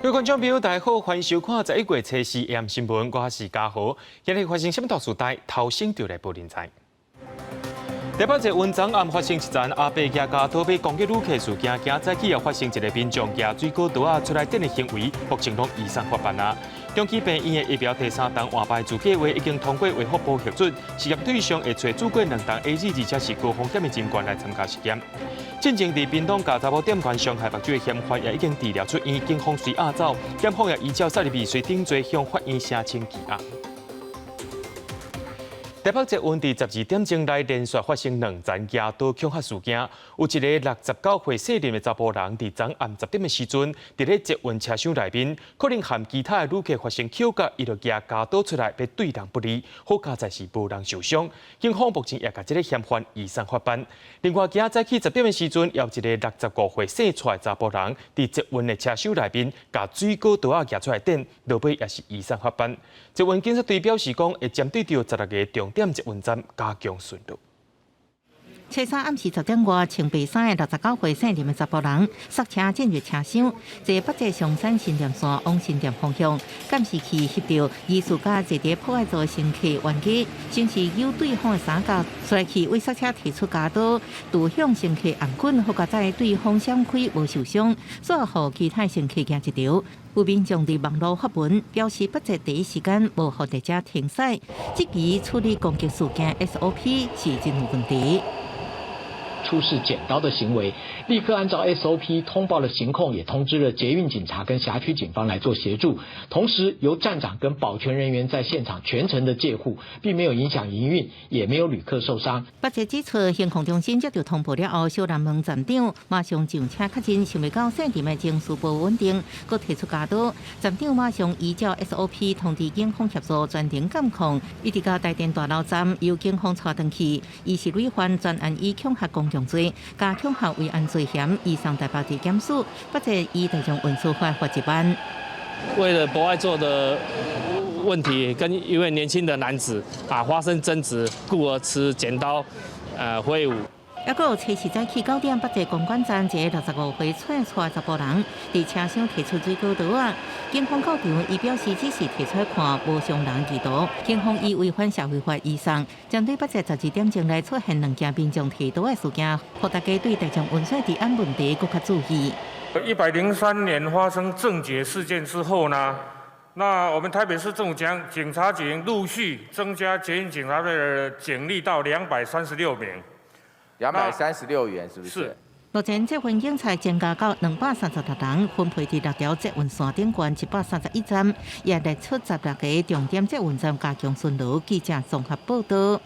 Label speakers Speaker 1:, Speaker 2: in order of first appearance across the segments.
Speaker 1: 各位观众朋友，大家好，欢迎收看11月初4 AM 新闻，我是嘉豪。今日发生什么大事代？头先就来报人才。台北一文章案发生一站阿伯举家讨被攻击旅客事件，今早起又发生一个民众举水果刀啊出来等的行为，目前拢移送法办啊。中期病院的疫苗第3档换牌自计划已经通过卫福部核准，事业对象会找祖国2档 AZ 而且是高风险的诊官来参加实验。进前伫屏东甲查某店员伤害目睭的嫌犯也已经治疗出院，警方随押走，检方也依照杀人未遂定罪向法院申请羁押。台北捷运伫12点钟内连续发生2件举刀恐吓事件，有一个69岁姓林的查甫人，伫昨暗10点的时阵，伫咧捷运车厢内面，可能和其他的旅客发生口角，伊就举刀出来要对人不利，好佳在是无人受伤。警方目前也甲这个嫌犯移送法办。另外，今早起10点的时阵，有一个65岁生出来查甫人，伫捷运的车厢内面，甲水果刀啊举出来等，落尾也是移送法办。捷运警察队表示讲，会针对到16个重点捷运站加强巡逻。
Speaker 2: 初三暗时10点外，穿白衫的69岁姓林的查甫人刹车进入车厢，坐北捷上山新店线往新店方向，监视器翕到疑似甲坐伫破坏座乘客冤家，先是由对方的三角出来去为刹车提出家刀，拄向乘客按棍，好佳在对方闪开无受伤，煞互其他乘客行一条。有民众伫网络发文表示，北捷第一时间无互大家停驶，积极处理攻击事件 SOP 是真有问题。
Speaker 3: 出示剪刀的行为，立刻按照 SOP 通报了刑控，也通知了捷运警察跟辖区警方来做协助。同时，由站长跟保全人员在现场全程的戒护，并没有影响营运，也没有旅客受伤。
Speaker 2: 北捷指出，刑控中心接到通报了后，小南门站长马上上车确认，想袂到姓林的情绪不稳定，佮提出家刀。站长马上依照 SOP 通知警方协助专程监控，一直到台电大楼站由警方带登去，伊是累犯专案以恐吓公众罪、加恐吓危安罪嫌，移送台北地检署，北捷以大众运输法罚1万。
Speaker 4: 为了博爱座的问题，跟一位年轻的男子发生争执，故而持剪刀挥舞。
Speaker 2: 还有初4早起9点，北捷公馆站一个65岁踹出查甫人，伫车厢提出水果刀啊。警方到场，伊表示只是提出来看，无伤人意图。警方以违反社会法移送，针对北捷12点钟内出现2件民众提刀的事件，呼大家对大众运输治安问题更加注意。
Speaker 5: 103年发生正解事件之后呢，那我们台北市政府警察局陆续增加捷运警察队的警力到236名。
Speaker 6: 236元是不是？是。
Speaker 2: 目前捷运警察增加到236人，分配伫6条捷运线顶悬131站，也列出16个重点捷运站加强巡逻。记者综合报道。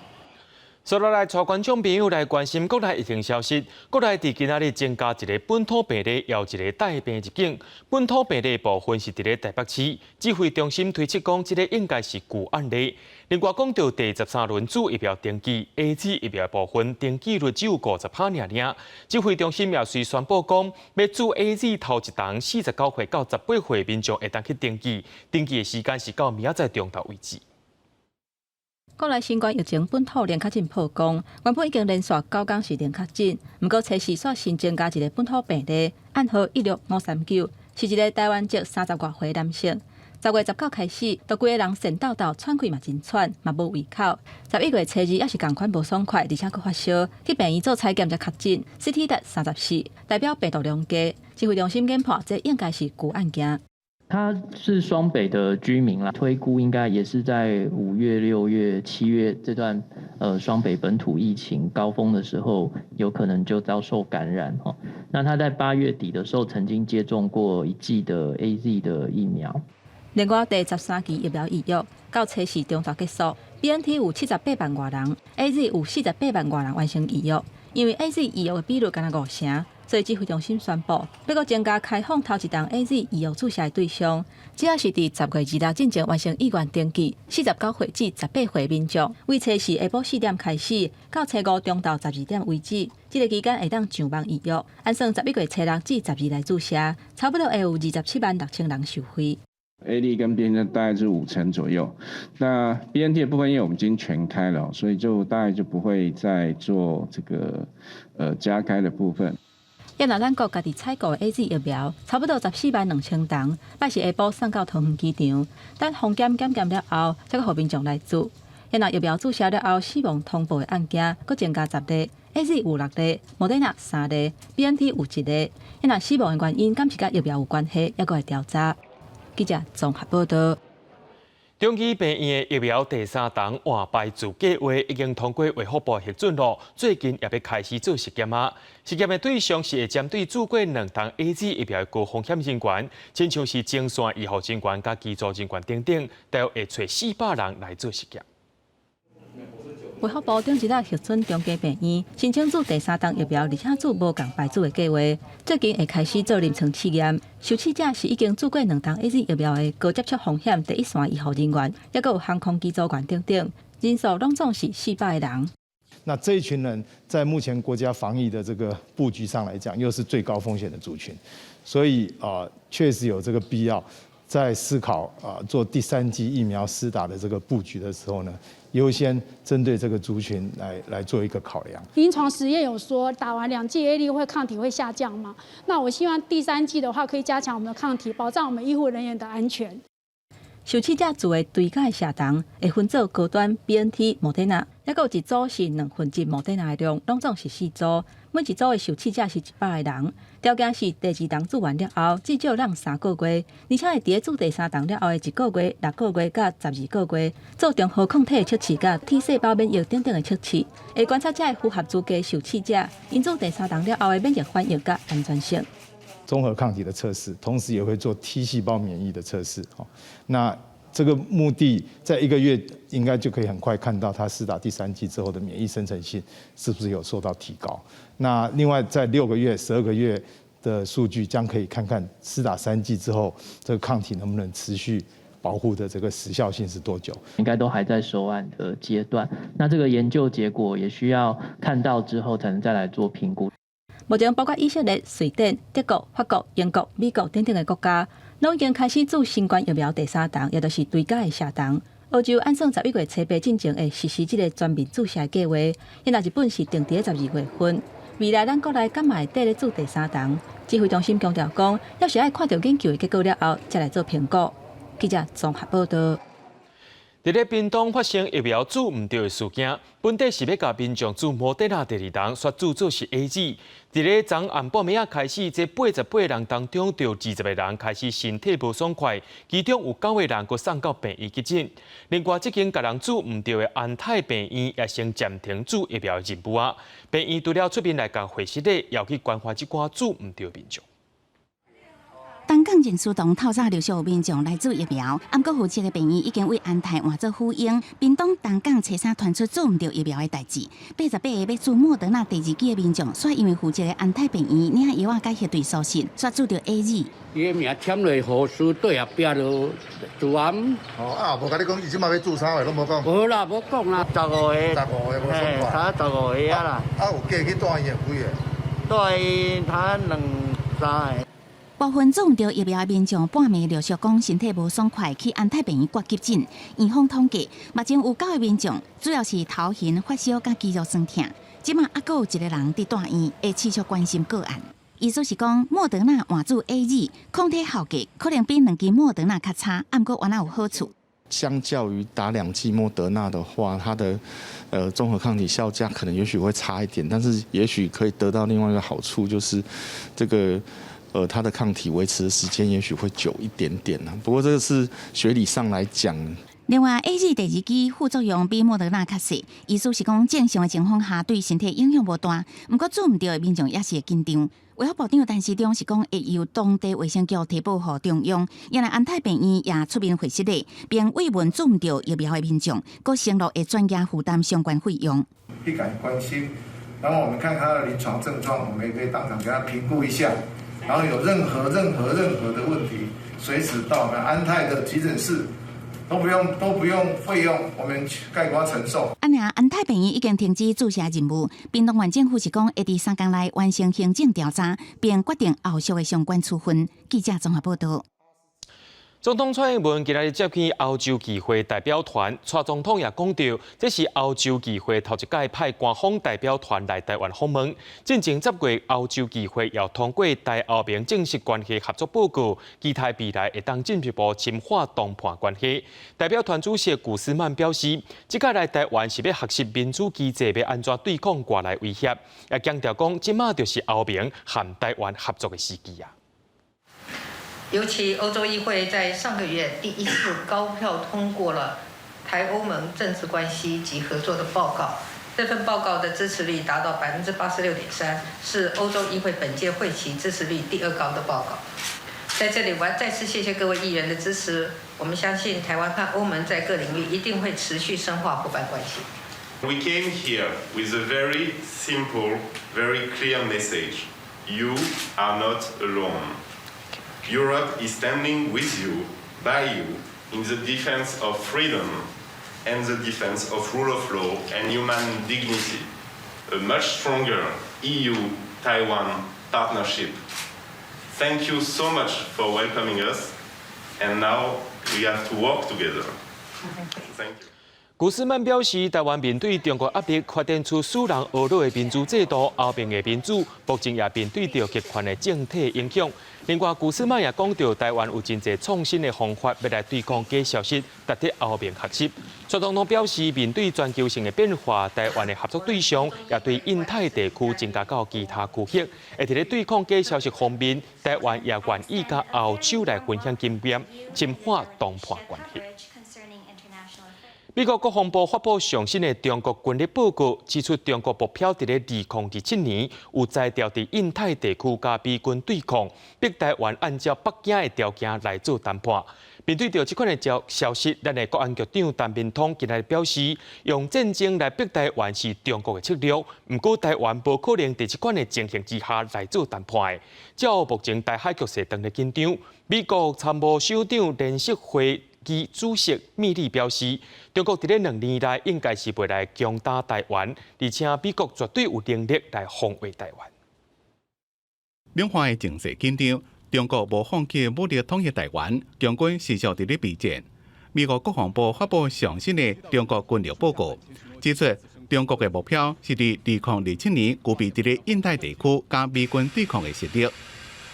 Speaker 1: 接落来，带观众朋友来关心国内疫情消息。国内伫今仔日增加一个本土病例，又一个带病入境。本土病例部分是伫咧台北市，指挥中心推测讲，这个应该是旧案例。另外，讲到第13轮注疫苗登记 ，AZ 疫苗部分登记率只有50%尔。指挥中心也随宣布讲，要注 AZ 头一档49岁到18岁民众会当去登记，登记的时间是到明仔载中昼为止。
Speaker 7: 国内新冠疫情本土零确诊曝光，原本已经连续9天是零确诊，不过初4煞新增加一个本土病例，暗号16539，是一个台湾籍30多岁男性。10月19开始，都规个人神叨叨喘气嘛真喘，嘛无胃口。11月初2也是同款无爽快，而且佫发烧，去病院做采检才确诊 ，CT 值34，代表病毒量低。指挥中心研判，这应该是旧案件。
Speaker 8: 他是双北的居民啦，推估应该也是在5月、6月、7月这段双北本土疫情高峰的时候，有可能就遭受感染哈。那他在8月底的时候曾经接种过1剂的 AZ 的疫苗。
Speaker 7: 另外，第13期疫苗预约到初4中昼结束 ，BNT 有78万外人 ，AZ 有48万外人完成预约。因为 AZ 预约的比率敢若50%，所以指挥中心宣布，要阁增加开放头一档 AZ 预约注射的对象，只要是伫10月2日进前完成意愿登记，49岁至18岁民众，为初4下晡4点开始，到初5中昼12点为止。这个期间会当上网预约，按算11月初6至12来注射，差不多会有276000人受惠。
Speaker 9: AZ 跟 BNT 大概是50%左右，那 BNT 的部分因为我们已经全开了，所以就大概就不会再做这个加开的部分。
Speaker 7: 因为咱国家己采购的 AZ 疫苗差不多142000筒，摆是下晡送到桃园机场，等封检了后，才个互民众来注。因为疫苗注射了后死亡通报的案件，佫增加10例。AZ 有6例，莫德纳3例 ，BNT 有1例。因为死亡的原因，敢是甲疫苗有关系，还佫会调查。记者综合报道。
Speaker 1: 中期病院的疫苗第3档换牌自计划已经通过卫福部核准咯，最近也要开始做实验啊。实验的对象是会针对做过2档 AZ 疫苗的高风险人员，亲像是前线医护人员、甲机组人员等等，都会找400人来做实验。
Speaker 7: 卫福部顶一日核准中基病院申请做第3档疫苗，而且做无共牌子的计划，最近会开始做临床试验。受试者是已经做过2档 AZ 疫苗的高接触风险第一线医护人员，也有航空机组员等等，人数拢总是400个人。
Speaker 10: 那这一群人在目前国家防疫的这个布局上来讲，又是最高风险的族群，所以确实有这个必要在思考做第3剂疫苗施打的这个布局的时候呢，优先针对这个族群来做一个考量。
Speaker 11: 临床实验有说，打完2剂 AZ 会抗体会下降嘛？那我希望第3剂的话，可以加强我们的抗体，保障我们医护人员的安全。
Speaker 7: 受试者做的对解下档会分做高端 BNT、莫德纳，还有一组是2分之莫德纳的量，拢总是4组。每一组的受试者是100个人，条件是第2档做完了后，至少让3个月，而且会伫做第3档了后的1个月、6个月、甲12个月，做中和抗体的测试、甲 T 细胞免疫等等的测试，会观察这的符合资格受试者因做第3档了后的免疫反应甲安全性。
Speaker 10: 综合抗体的测试，同时也会做 T 细胞免疫的测试。那这个目的在1个月应该就可以很快看到他施打第3剂之后的免疫生成性是不是有受到提高。那另外在6个月、12个月的数据将可以看看施打3剂之后，这个抗体能不能持续保护的这个时效性是多久？
Speaker 8: 应该都还在收案的阶段。那这个研究结果也需要看到之后才能再来做评估。
Speaker 7: 目前包括以色列、瑞典、德国、法国、英国、美国等等的国家，拢已经开始做新冠疫苗第3档，也就是对解的下档。澳洲按算11月初8进前会实施这个全面注射计划，因为日本是定伫12月份。未来咱国内敢嘛会缀咧做第3档？指挥中心强调讲，要是爱看到研究的结果了后，才来做评估。记者综合报道。
Speaker 1: 伫咧屏东发生疫苗注唔对的事件，本地是要甲民众注莫德纳第2档，却注做是 AZ。伫咧昨暗晡暝开始，这88人当中，就20个人开始身体无爽快，其中有9个人佮送到病院急诊。另外，即间甲人注唔对的安泰病院也先暂停注疫苗的任务啊。病院除了出面来甲会室内，也去关怀即寡注唔对的民众。
Speaker 12: 东港人事堂透早陆续有民众来注疫苗，暗过负责的病院已经为安泰换做呼应。屏东东港初三传出注唔到疫苗的代志，88个要注莫德纳第2剂的民众，却因为负责的安泰病院领药啊改核对疏信，却注到 AZ。
Speaker 13: 伊个名签落护士对后壁就注暗。
Speaker 14: 无甲你讲，伊即摆要注啥个拢无讲。
Speaker 13: 无啦，无讲啦，15个。
Speaker 14: 15个无爽快。
Speaker 13: 他15个啊啦。
Speaker 14: 有加去住院几个？
Speaker 13: 住院他2、3个。
Speaker 12: 部分注唔到疫苗的民众半暝陆续讲身体无爽快，去安泰病院挂急诊。院方统计，目前有9个民众，主要是头晕、发烧、甲肌肉酸痛。即马还佫有1个人伫大院，会持续关心个案。意思是讲，莫德纳换注 AZ， 抗体效果可能比2剂莫德纳较差，不过原来有好处。
Speaker 15: 相较于打2剂莫德纳的话，它的综合抗体效价可能也许会差一点，但是也许可以得到另外一个好处，就是这个。它的抗体维持的时间也许会久一点点不过这个是学理上来讲。
Speaker 12: 另外 ，AZ 第2剂副作用比莫德纳较小，意思是讲正常的情况下对身体影响无大。不过注唔到的民众也是会紧张。卫福部长陈时中是讲会由当地卫生局提报予中央。原来安泰病院也出面会室内，并慰问注唔到疫苗的民众，佮承诺会专家负担相关费用。
Speaker 14: 必感关心，然后我们看他的临床症状，我们也可以当场给他评估一下。然后有任何的问题，随时到我们安泰的急诊室，都不用费用，我们概括承受。
Speaker 12: 安泰病院已经停止注射任务，屏东县政府是讲会伫3天内完成行政调查，并决定后续的相关处分。记者综合报道。
Speaker 1: 总统蔡英文今日接见欧洲议会代表团，蔡总统也讲到，这是欧洲议会头一届派官方代表团来台湾访问。进前10月，欧洲议会要通过台欧盟正式关系合作报告，期待未来会当进一步深化谈判关系。代表团主席古斯曼表示，这届来台湾是要学习民主机制要安怎对抗外来威胁，也强调讲，即马就是欧盟和台湾合作的时机啊。
Speaker 16: 尤其欧洲议会在上个月第一次高票通过了台欧盟政治关系及合作的报告，这份报告的支持率达到86.3%，是欧洲议会本届会期支持率第2高的报告。在这里，我要再次谢谢各位议员的支持。我们相信台湾和欧盟在各领域一定会持续深化伙伴关系。
Speaker 17: We came here with a very simple, very clear message. You are not alone. Europe is standing with you, by you, in the defense of freedom and the defense of rule of law and human dignity. A much stronger EU-Taiwan partnership. Thank you so much for welcoming us, and now we have to work together. Thank you.
Speaker 1: 古斯曼表示，台湾面对中国压力，发展出使人懊恼的民主制度，欧盟的民主目前也面对着极权的政体影响。另外，古斯曼也讲到，台湾有真侪创新的方法要来对抗假消息，值得欧盟学习。蔡总统表示，面对全球性的变化，台湾的合作对象也对印太地区增加到其他区域。而伫咧对抗假消息方面，台湾也愿意甲欧洲来分享经验，深化谈判关系。美国国防部发布上新的中国军力报告，指出中国目标伫咧2027年有在调伫印太地区甲美军对抗，逼台湾按照北京的条件来做谈判。面对着这款的消息，咱的国安局长陈明通今日表示，用战争来逼台湾是中国的策略，不过台湾无可能伫这款的情形之下来做谈判的。照目前台海局势当咧紧张，美国参谋首长联席会其主席密利表示，中国伫咧2年内应该是未来强打台湾，而且美国绝对有能力来防卫台湾。
Speaker 18: 两岸的情势紧张，中国无放弃武力统一台湾，强军持续伫咧备战。美国国防部发布上新的中国军力报告，指出中国的目标是伫2027年具备伫咧印太地区甲美军对抗的实力，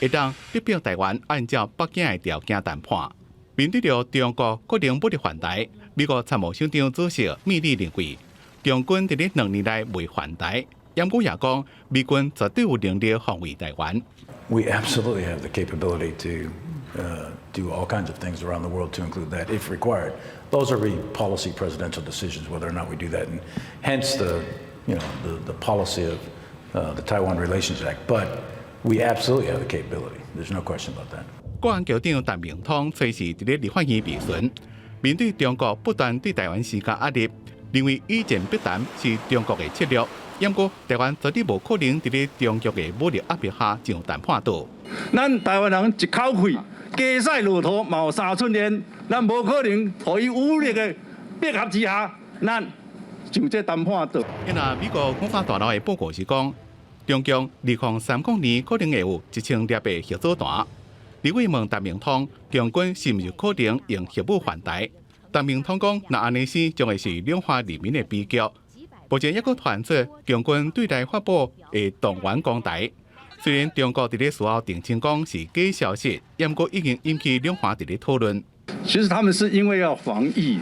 Speaker 18: 会当逼迫台湾按照北京的条件谈判。面对着中国可能武力反台，美国参谋首长主席密利认为，中军伫咧2年内未反台，严格也讲，美军绝对有能力防卫台湾。
Speaker 19: We absolutely have the capability to do all kinds of things around the world to include that if required. Those are really policy presidential decisions whether or not we do that, and hence the policy of the Taiwan Relations Act. But we absolutely have the capability. There's no question about that.
Speaker 18: 国安局长陈明通随时伫咧立法院质询，面对中国不断对台湾施加压力，认为以战逼谈是中国的策略。不过，台湾绝对无可能伫咧中国的武力压迫下上谈判桌。
Speaker 20: 咱台湾人一口气加赛骆驼嘛有3寸连，咱无可能互伊武力的逼合之下，咱上这谈判桌。
Speaker 18: 因为美国国家大楼的报告是讲，中共2030年可能会有1000粒的核导弹。李伟问陈明通，中军是毋是可能用核武反台？陈明通讲，那安尼时将会是两岸人民的悲剧。目前抑阁传出中军对台发布会动员攻台，虽然中国伫咧事后澄清讲是假消息，不过已经引起两岸伫咧讨论。
Speaker 20: 其实他们是因为要防疫，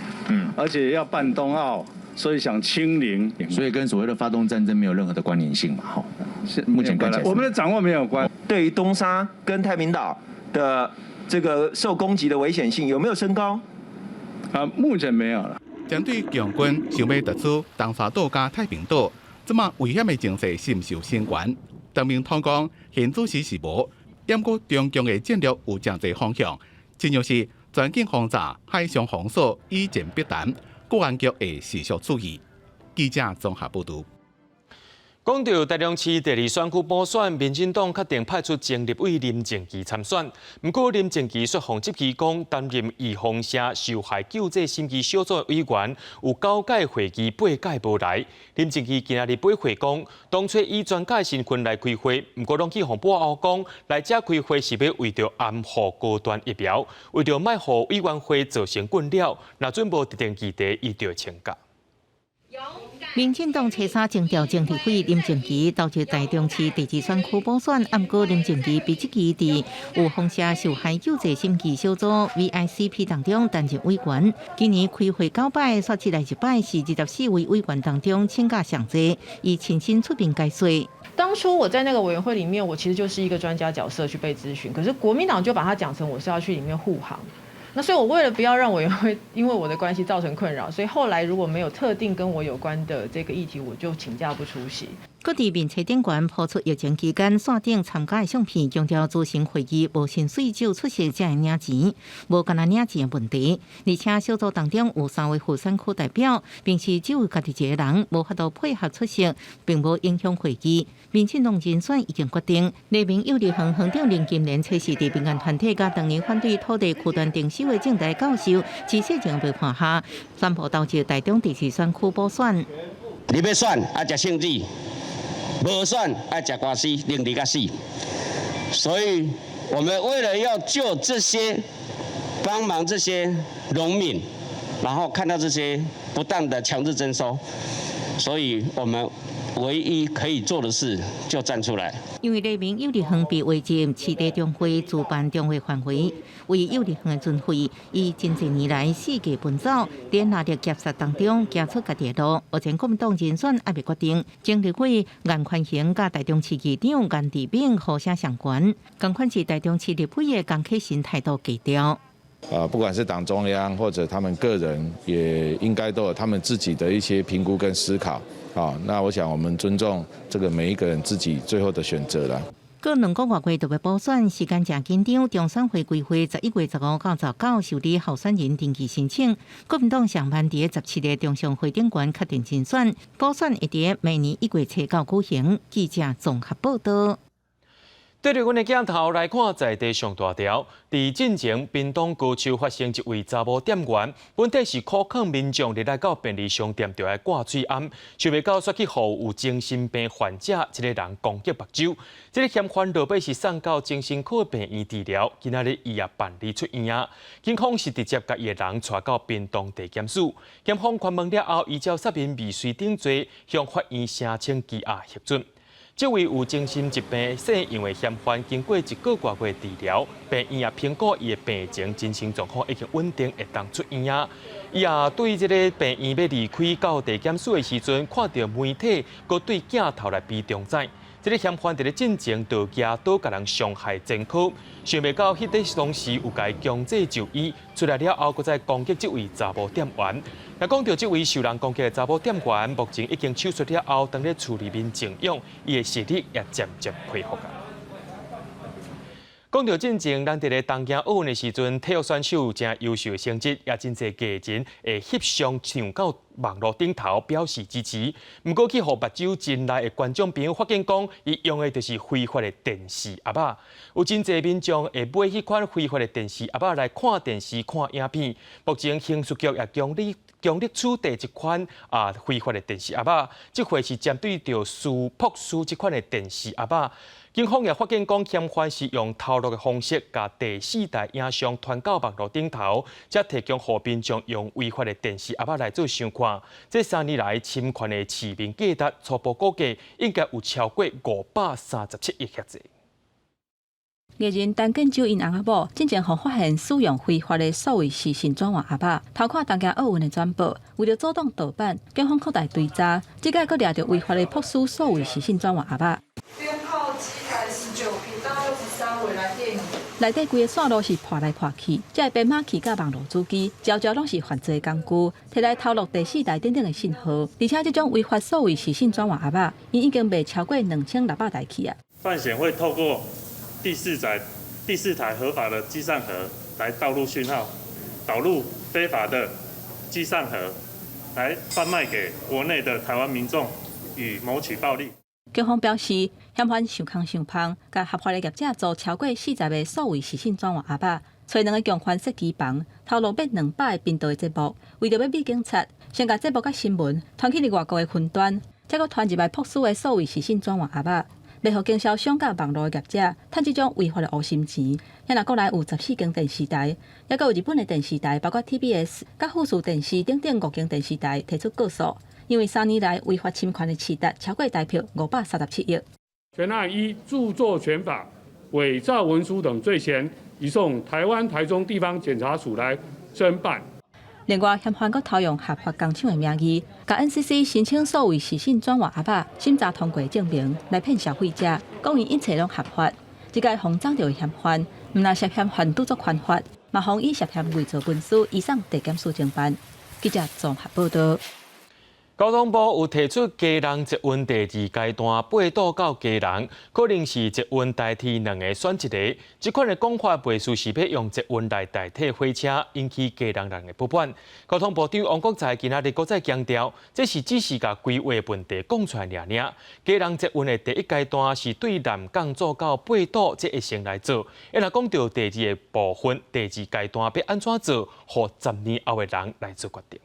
Speaker 20: 而且要办冬奥，所以想清零，
Speaker 21: 所以跟所谓的发动战争没有任何的关联性嘛？哈，目前看起来
Speaker 20: 我们的掌握没有关。
Speaker 22: 对于东沙跟太平岛的这个受攻击的危险性有没有升高？
Speaker 20: 目前没有了。
Speaker 18: 针对强军想要夺取东沙岛加太平岛，这么危险的情势是毋是有升悬？陈明通讲，现主时是无，不过中共的战略有真侪方向，真像是全境轰炸、海上封锁、以战逼谈，国安局会持续注意。记者综合报道。
Speaker 1: 讲到台中市第2选区补选，民进党决定派出前立委林静琪参选。不过林静琪说谎，即期讲担任预防社受害救济审议小组委员，有9届会议8届无来。林静琪今仔日8会讲，当初以专家身份来开会，不过拢去互报后讲，来这开会是要为着安护高端疫苗，为着卖互委员会造成困扰，若准无特定议题，伊就请假。
Speaker 2: 民进党初三征调整体会林静琪到这台中市第2选区补选，不过林静琪被即期伫有放射受害救济审议小组 VICP 当中担任委员。今年开会9摆，选出来1摆是24位委员当中请假上济，以亲身出面解说。
Speaker 3: 当初我在那个委员会里面，我其实就是一个专家角色去被咨询，可是国民党就把它讲成我是要去里面护航。那所以，我为了不要让委员会因为我的关系造成困扰，所以后来如果没有特定跟我有关的这个议题，我就请假不出席。
Speaker 2: 各地面车顶管抛出疫情期间线顶参加的相片，强调组成会议无薪水就出席才会领钱，无干那领钱的问题。而且小组当中有3位副选区代表，平时只有家己一个人，无法度配合出席，并无影响会议。民进党人选已经决定，内面幼儿园园长林金莲测试伫民间团体甲当年反对土地区段定收的政大教授，自细前被判下，宣布投入台中第4选区补选。
Speaker 4: 你要选爱食圣旨，无选爱食官司，另立个死。所以，我们为了要救这些帮忙这些农民，然后看到这些不当的强制征收，所以我们唯一可以做的事就站出来。
Speaker 2: 因为内面幼儿园被划进市地中会主办中会范围，为幼儿园的准会，以真侪年来4届奔走，连拿着夹杀当中行出家己的路。目前国民党人选还未决定，经理会颜宽恒甲台中市议长颜志炳互相相关，同款是台中市立委的江启臣态度低调。
Speaker 23: 不管是党中央或者他们个人，也应该都有他们自己的一些评估跟思考。那我想我们尊重这个每一个人自己最后的选择啦。
Speaker 2: 过2个月月就要补选，时间正紧张。中选会规划11月15到19受理候选人登记申请。国民党上班伫17个中常会顶悬确定竞选，补选会伫明年1月初9举行。记者综合报道。
Speaker 1: 对着阮的镜头来看，在地上大条。伫进前，屏东高手发生一位查某店员，本地是苦劝民众入来到便利商店就要挂水暗，想袂到煞去互有精神病患者一个人攻击目睭。这个嫌犯落尾是送到精神科病院治疗，今仔日伊也办理出院啊。警方是直接甲伊个人带到屏东地检署，检方询问了后，依照杀人未遂定罪，向法院申请羁押核准。这位有精神疾病适用的嫌犯，经过1个多月治疗，病院也评估伊的病情、精神状况已经稳定，会当出院啊。伊也对这个病院要离开到地检署的时阵，看到媒体，佮对镜头来比中指。这个嫌犯伫咧进前盗家倒甲人伤害前科，想袂到迄个当时有甲伊强制就医，出来了后，佮再攻击这位查某店员。那讲到这位受人攻击的查某店员，目前已经手术了后，当咧厝里面静养，伊的视力也渐渐恢复啊。讲到进前，咱伫咧东京奥运的时阵，体育选手有真优秀的成绩，也真侪艺人会翕相上到网络顶头表示支持。不过去互目睭进来的观众朋友发现讲，伊用的就是非法的电视盒仔。有真侪民众会买迄款非法的电视盒仔来看电视、看影片。目前刑事局也强力处理这款非法的电视盒仔，这回是针对着朴素这款的电视盒仔。警方也发现讲，嫌犯是用偷录的方式，把第4台影像传到网络顶头，才提供互民众用违法的电视盒仔来做收看。这3年来侵权的市民价值，初步估计应该有超过537亿赫济。
Speaker 7: 艺人陈建州因翁仔某进前互发现使用非法的数位视讯转换盒仔，偷看东京奥运的转播，为了阻挡盗版，警方扩大追查，这届佫抓到违法的朴素数位视讯转换盒仔。
Speaker 24: 编号机台19频道63未来电影。
Speaker 7: 内底规个线路是破来破去，这个编码器甲网络主机，朝朝拢是犯罪工具，摕来偷录第4台等等的信号，而且这种违法数位视讯转换盒仔，已经卖超过2600台去啊。
Speaker 25: 犯嫌会透过第4台合法的机上盒来导入讯号，导入非法的机上盒，来贩卖给国内的台湾民众，以谋取暴利。
Speaker 7: 警方表示，嫌犯受康受胖，甲合法的业者做超过40个所谓实性转换鸭肉，找2个共犯设机房，透露约200个频道的节目，为着要逼警察，先甲节目甲新闻传去外国的云端，再搁传入来朴素的所谓实性转换鸭肉。要互经销商甲网络的业者趁这种违法的乌心钱，也若国内有14间电视台，也搁有日本的电视台，包括 TBS、甲富士电视等5间电视台提出告诉，因为3年来违法侵权的市值超过台票537亿。
Speaker 5: 全案依著作权法、伪造文书等罪嫌，移送台湾台中地方检察署来侦办。
Speaker 7: 另外，嫌犯阁偷用合法工厂的名义，甲 NCC 申请所谓实性转换鸭肉审查通过证明，来骗消费者，讲伊一切拢合法。这个防长着嫌犯，毋但涉嫌贩毒作犯法，嘛防以涉嫌伪造文书移送地检署侦办。记者综合报道。
Speaker 1: 交通部有提出家人捷运第2阶段8堵到家人，可能是捷运代替2个选一个。这款的讲法背书是要用捷运来代替火车，引起家人的不满。交通部长王国材今仔日搁再强调，这是只是甲规划问题讲出来尔。家人捷运的第1阶段是对南港做到8堵，才会先来做。若讲到第2个部分，第2阶段要安怎做，予10年后的人来做决定。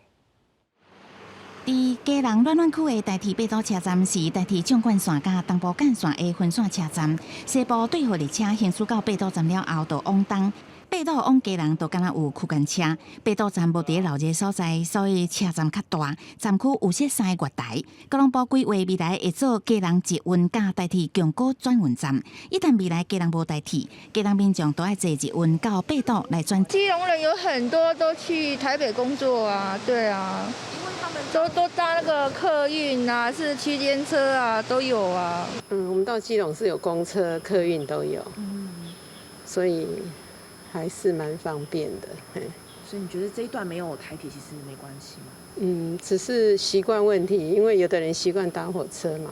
Speaker 12: 伫家人暖暖区的代替8堵车站是代替纵贯线甲东部干线的分线车站，西部对号列车行驶到8堵站了后，就往东。8堵往家人就敢若有区间车，8堵站无伫闹热所在，所以车站较大，站区有设3个月台。交通部规划未来会做家人捷运甲代替强高转运站，一旦未来家人无代替，家人民众都要坐捷运到8堵来转。
Speaker 6: 基隆人有很多都去台北工作啊，对啊，因为他们都搭那个客运啊，是区间车啊，都有啊。
Speaker 9: 我们到基隆是有公车、客运都有，所以还是蛮方便的。
Speaker 10: 所以你觉得这一段没有台铁其实没关系吗？
Speaker 9: 只是习惯问题，因为有的人习惯搭火车嘛。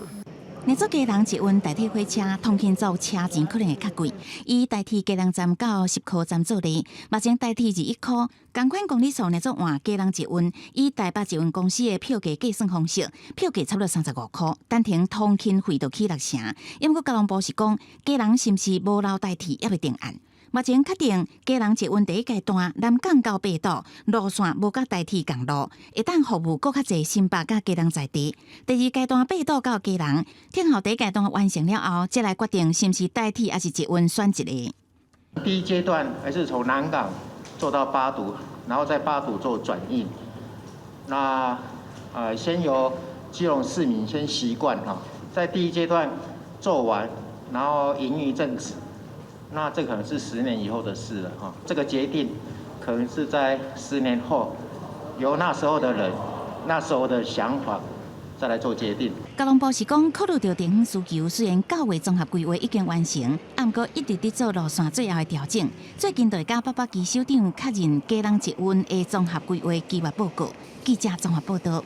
Speaker 12: 若做家人捷运代替火车，通勤族车钱可能会较贵。以代替家人站到10块站做例，目前代替21块。同款公里数若做换家人捷运，以台北捷运公司的票价计算方式，票价差不多35块，单程通勤费就起6成。因过交通部是讲，家人是毋是无留代替，也未定案。目前确定家人捷运第1阶段南港到8堵路线无甲代替共路，会当服务更较侪新北甲家人在地。第2阶段8堵到家人，等候第1阶段完成了后，再来决定是毋是代替还是捷运选一个。
Speaker 11: 第1阶段还是从南港做到八堵，然后在八堵做转运。那先由基隆市民先习惯在第1阶段做完，然后营运一阵子。那这可能是10年以后的事了这个决定可能是在10年后，由那时候的人、那时候的想法再来做决定。
Speaker 12: 交通部是讲，考虑到地方需求，虽然9月综合规划已经完成，不过一直伫做路线最后的调整。最近就交北北基首长确认家人捷运的综合规划计划报告。记者综合报道。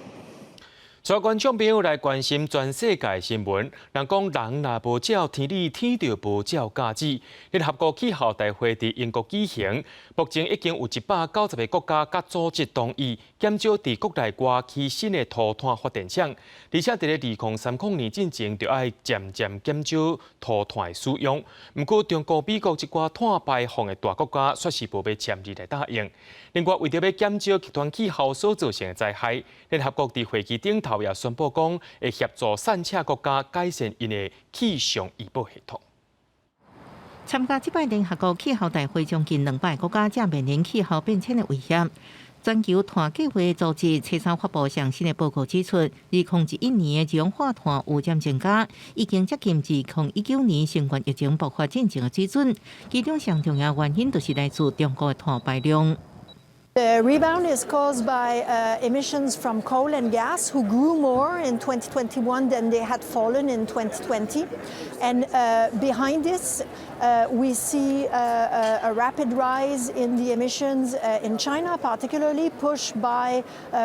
Speaker 1: 带观众朋友来关心全世界新闻。人讲人若无照天理，天就无照价值。联合国气候大会伫英国举行，目前已经有190个国家甲组织同意减少伫国内外起新的涂炭发电厂，而且伫咧2030年进前就要渐渐减少涂炭的使用。不过，中国、美国一寡碳排放的大国家却是无要签字来答应。另外，为着要减少极端气候所造成的灾害，联合国伫会议顶头也宣布讲，会协助散车国家改善因的气象预报系统。
Speaker 2: 参加这摆联合国气候大会，将近200国家正面临气候变迁的威胁。全球碳计划组织车3发布上新的报告指出，2011年的二氧化碳有渐增加，已经接近至2019年新冠疫情爆发之前的水准。其中上重要原因就是来自中国的碳排量。
Speaker 26: The rebound is caused by emissions from coal and gas, who grew more in 2021 than they had fallen in 2020. And behind this, we see a rapid rise in the emissions in China, particularly pushed by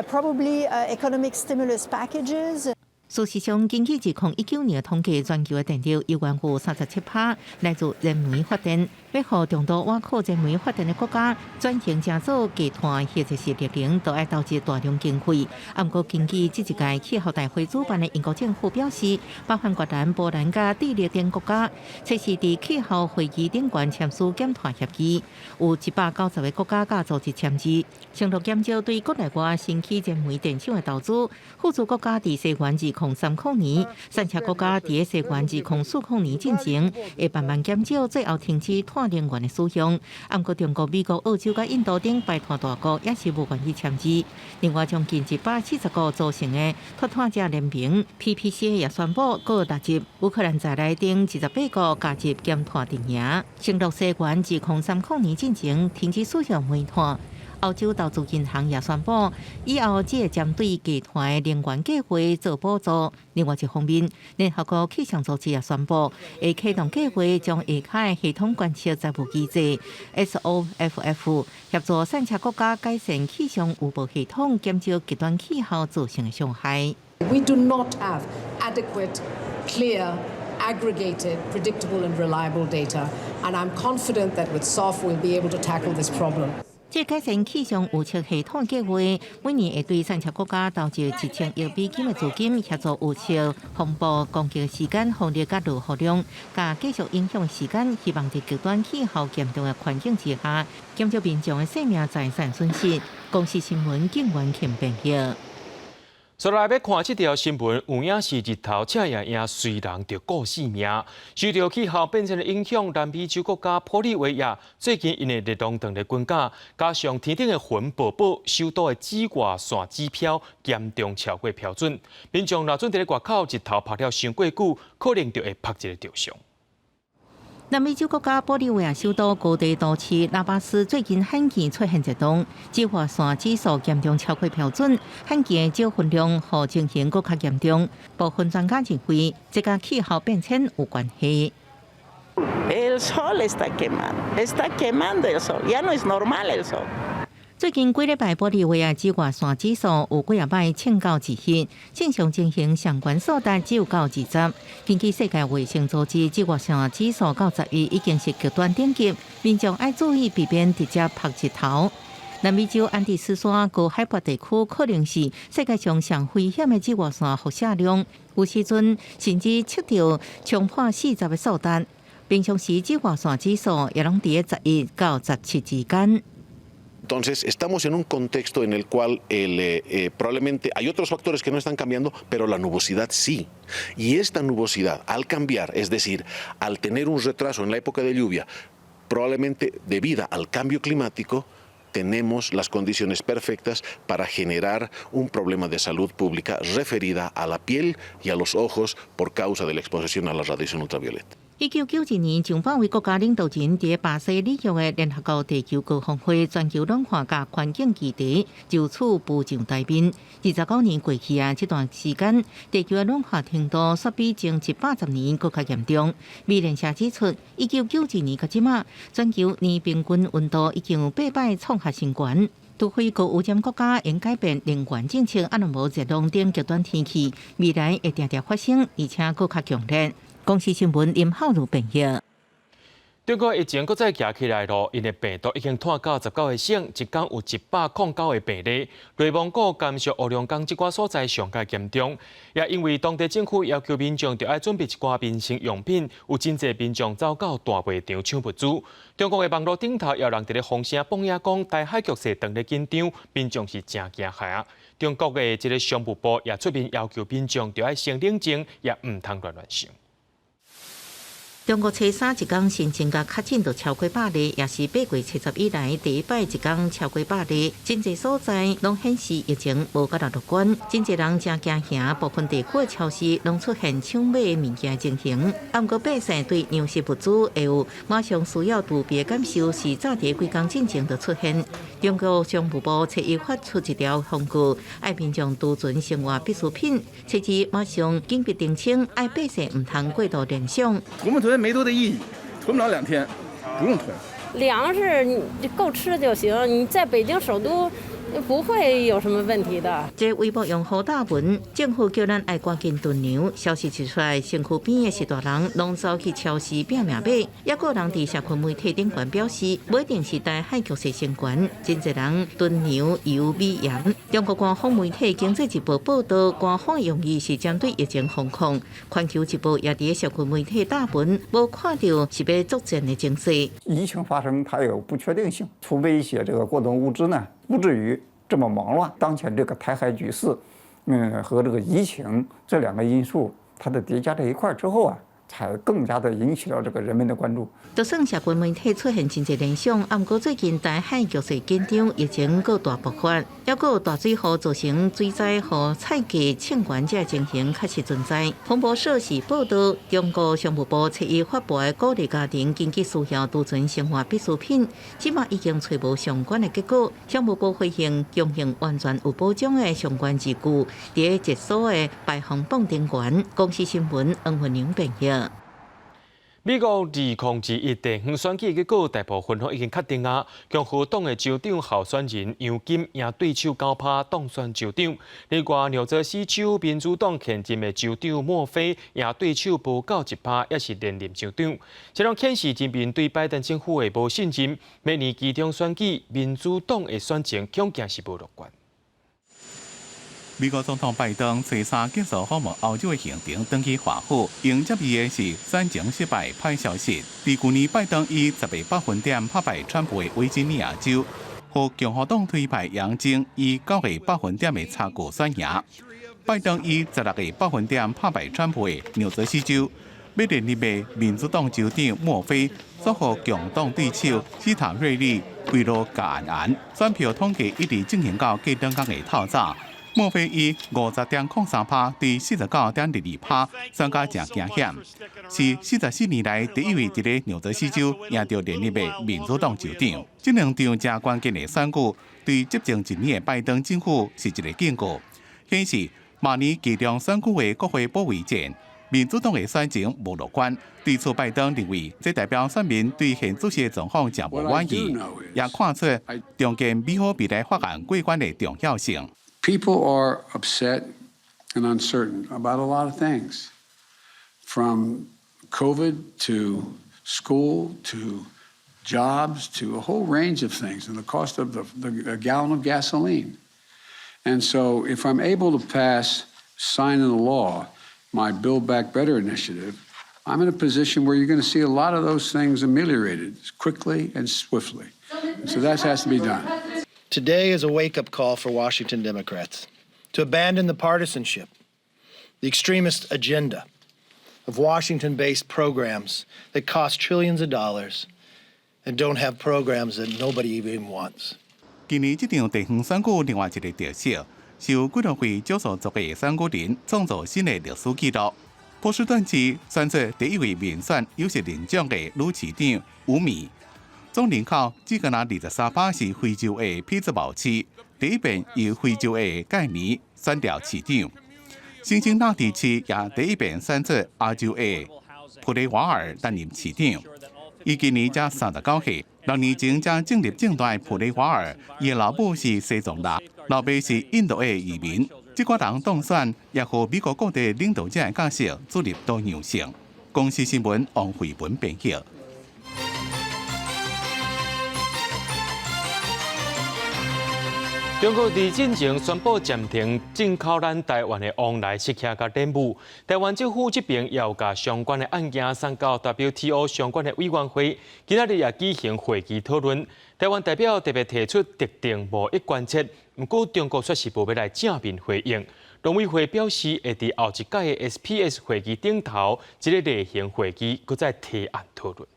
Speaker 26: probably economic stimulus packages.
Speaker 2: 事实上，根据2019年的统计，全球的电力有关乎37%来自燃煤发电，要互重度瓦克燃煤发电的国家转型成做集团或者是绿能，都要投资大量经费。不过，根据这一届气候大会主办的英国政府表示，包含越南、波兰甲地热等国家，测试伫气候会议顶悬签署减碳协议，有190个国家甲组织签字，承诺减少对国内外新起燃煤电厂的投资。附属国家伫西元2030年，三车国家伫西元2040年进行，会慢慢减少最后停止碳能源的使用。不过，中国、美国、澳洲甲印度等排碳大国也是无愿意签字。另外，将近140个组成的脱碳者联盟 PPCA 也宣布，各纳入乌克兰在内等28个加入减碳阵营，承诺西元2030年进行停止使用煤炭。澳洲投资银行也宣布，以后只会针对集团的能源计划做补助。另外一方面，联合国气象组织也宣布，会启动计划，将下卡系统观测财务机制 SOFF 协助三车国家改善气象预报系统，减少极端气候造成的伤害。
Speaker 8: We do not have adequate, clear, aggregated, predictable and reliable data, and I'm confident that with SOF we'll be able to tackle this problem.
Speaker 2: 这改善气象预测系统计划，每年会对三车国家投入1000亿美金的资金，协助预测风暴攻击的时间、风力甲落雨量，甲继续影响的时间，希望在极端气候严重的环境之下，减少民众的生命财产损失。公视新闻警员ခင်编译。
Speaker 1: 所来要看这条新闻，有影是日头赤呀呀，虽然着顾性命。随着气候变迁的影响，南美洲国家玻利维亚最近因为热浪长的关卡，加上天顶的云宝宝，首都的紫外线指标严重超过标准。民众若准伫咧外口日头晒了伤过久，可能就会拍一个着伤。
Speaker 2: 南美洲国家玻利维亚首都高地都市拉巴斯最近罕见出现热浪，紫外线指数严重超过标准，罕见的少分量和情形更加严重。部分专家认为，这甲气候变迁有关系。
Speaker 13: El sol está quemando el sol, ya no es normal el sol.
Speaker 2: 最近几礼拜，玻利维亚紫外线指数有几啊摆升到20，正常情形上悬数值只有到20。根据世界卫生组织，紫外线指数到11已经是极端等级，民众要注意避免直接晒日头。南美洲安第斯山高海拔地区可能是世界上上危险的紫外线辐射量，有时阵甚至测到冲破40的数值。平常时紫外线指数也拢伫11到17之间。
Speaker 14: Entonces, estamos en un contexto en el cual probablemente hay otros factores que no están cambiando, pero la nubosidad sí. Y esta nubosidad, al cambiar, es decir, al tener un retraso en la época de lluvia, probablemente debido al cambio climático, tenemos las condiciones perfectas para generar un problema de salud pública referida a la piel y a los ojos por causa de la exposición a la radiación ultravioleta.
Speaker 2: 1991年，上百位国家领导人伫巴西里约的联合国地球高峰会全球暖化甲环境议题就此步上台面。29年过去啊，这段时间地球的暖化程度煞比前110年更加严重。美联社指出，1991年到即马，全球年平均温度已经有8摆创下新高。除非各污染国家应改变能源政策，啊，若无热浪等极端天气，未来会常常发生，而且更加强烈。公视新闻林浩如编译。
Speaker 1: 中国疫情搁再举起来咯，因为病毒已经拖到19个省，一天有109个病例。内蒙古甘肃乌龙岗这寡所在上加严重，也因为当地政府要求民众要准备一寡民生用品，有真侪民众走到大卖场抢物资。中国的网络顶头也有人伫咧风声放野讲，台海局势当咧紧张，民众是真惊吓。中国的这个商务部也出面要求民众要先冷静，也唔通乱想。
Speaker 2: 中国初三一天新增甲确诊就超过100例，也是8月70以来第一摆一天超过100例。真侪所在拢显示疫情无甲乐观，真侪人真惊吓，部分地区的超市拢出现抢买物件情形。不过百姓对粮食物资会有马上需要度别感受，是早伫几天进前就出现。中国商务部7月发出一条通告，爱民众储存生活必需品，7日马上紧急澄清，爱百姓唔通过度联想。
Speaker 20: 我们囤没多的意义，囤不了2天，不用囤。
Speaker 15: 粮食你够吃就行。你在北京首都，不会有什么问题的。
Speaker 2: 这微博用好大文，政府叫咱爱赶紧囤粮。消息一出来，身躯边的10大人拢走去超市拼命买，也有人伫社群媒体顶悬表示，不一定是台海局势相关，真侪人囤牛、油、米、盐。中国官方媒体《经济日报》报道，官方用意是针对疫情防控。环球日报也伫社群媒体大文，无看到是要作战的情势。
Speaker 16: 疫情发生，它有不确定性，储备一些这个过冬物资呢，不至于这么忙乱。当前这个台海局势，和这个疫情这2个因素，它的叠加在一块之后啊，才更加的引起了这个人们的关注。
Speaker 2: 就算社群媒体出现真侪联想，不过最近台海局势紧张，疫情搁大爆发，也搁有大水河造成水灾和菜价欠管这情形确实存在。彭博社是报道，中国商务部7月发布的鼓励家庭经济需要储存生活必需品，即马已经找无相关的结果。商务部回应，供应完全有保障的相关字句，伫一所的排行榜顶悬。公司新闻黄文玲编译。
Speaker 1: 美国2021地方选举结果大部分都已经确定啊。共和党的州长候选人杨金赢对手高趴当选州长。另外，纽泽西州民主党现任的州长莫菲赢对手不到1%，也是连任州长。这种显示人民对拜登政府的无信任。明年期中选举，民主党的选情恐惊是无乐观。
Speaker 18: 美国总统拜登周三结束访问欧洲的行程，登机华府，迎接伊的是选情失败歹消息。在去年，拜登以10%打败川普的维吉尼亚州，和共和党推派杨晶以9%的差距选赢。拜登以16%打败川普的纽泽西州，要连任的民主党州长莫菲，所和共党对手希塔瑞利围罗加安，选票统计一直进行到过两天的透早。莫菲以50.03%对49.22%选到正惊险，是44年来第一位在纽泽西州赢得连任的民主党州长。这2场正关键的选举，对执政1年的拜登政府是一个警告，显示明年其中选举的国会保卫战，民主党的选情无乐观。对此，拜登认为这代表选民对现主席的状况真无满意，也看出重建美好未来法案过关的重要性。
Speaker 17: People are upset and uncertain about a lot of things, from COVID to school to jobs to a whole range of things, and the cost of a gallon of gasoline. And so if I'm able to sign into law, my Build Back Better initiative, I'm in a position where you're going to see a lot of those things ameliorated quickly and swiftly. And so that has to be done.
Speaker 19: Today is a wake-up call for Washington Democrats to abandon the partisanship, the extremist agenda of Washington-based programs that cost trillions of dollars and don't have programs that nobody even wants.
Speaker 18: 今年这场地方选举另外一个特色，是由几多位少数族裔选举人创造新的历史纪录。波士顿市选出第一位民选优势领奖的女市长吴米。总人口只敢拿23%是非洲的匹兹堡市，第一遍由非洲的盖尼选调市长。辛辛那提市也第一遍选出亚洲的普雷瓦尔担任市长。伊今年才39岁，6年前才进入政坛的普雷瓦尔，伊的老母是西藏人，老爸是印度的移民。这群人当选，也和美国各地领导者的角色注入多样性。公司新闻王慧文编译。
Speaker 1: 中国在进前宣布暂停进口咱台湾的往来食客甲任务。台湾政府这边也有把相关的案件送到 WTO 相关的委员会，今仔日也举行会议讨论。台湾代表特别提出特定贸易关切，不过中国却是无要来正面回应。农委会表示会在后一届的 SPS 会议顶头一个例行会议，搁再提案讨论。